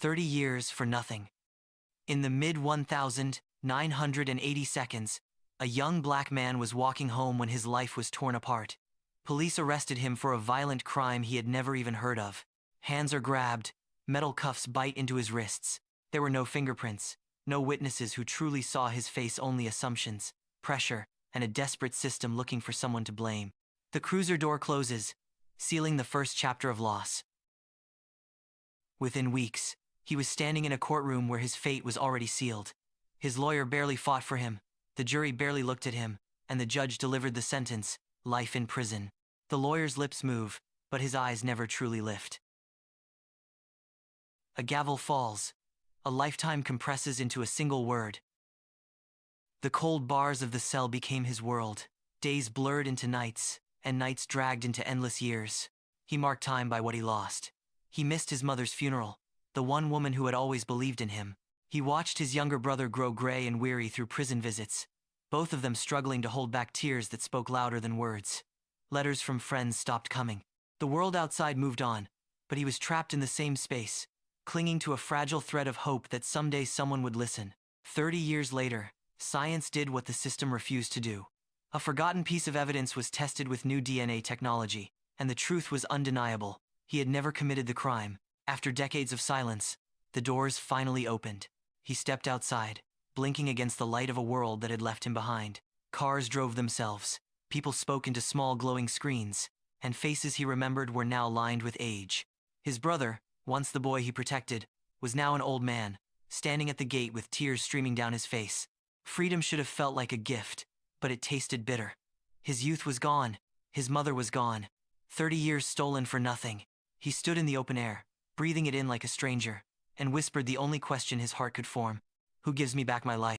30 years for nothing. In the mid-1980 seconds, a young black man was walking home when his life was torn apart. Police arrested him for a violent crime he had never even heard of. Hands are grabbed, metal cuffs bite into his wrists. There were no fingerprints, no witnesses who truly saw his face, only assumptions, pressure, and a desperate system looking for someone to blame. The cruiser door closes, sealing the first chapter of loss. Within weeks, he was standing in a courtroom where his fate was already sealed. His lawyer barely fought for him, the jury barely looked at him, and the judge delivered the sentence, life in prison. The lawyer's lips move, but his eyes never truly lift. A gavel falls. A lifetime compresses into a single word. The cold bars of the cell became his world. Days blurred into nights, and nights dragged into endless years. He marked time by what he lost. He missed his mother's funeral, the one woman who had always believed in him. He watched his younger brother grow gray and weary through prison visits, both of them struggling to hold back tears that spoke louder than words. Letters from friends stopped coming. The world outside moved on, but he was trapped in the same space, clinging to a fragile thread of hope that someday someone would listen. 30 years later, science did what the system refused to do. A forgotten piece of evidence was tested with new DNA technology, and the truth was undeniable. He had never committed the crime. After decades of silence, the doors finally opened. He stepped outside, blinking against the light of a world that had left him behind. Cars drove themselves, people spoke into small glowing screens, and faces he remembered were now lined with age. His brother, once the boy he protected, was now an old man, standing at the gate with tears streaming down his face. Freedom should have felt like a gift, but it tasted bitter. His youth was gone, his mother was gone, 30 years stolen for nothing. He stood in the open air, breathing it in like a stranger, and whispered the only question his heart could form: who gives me back my life?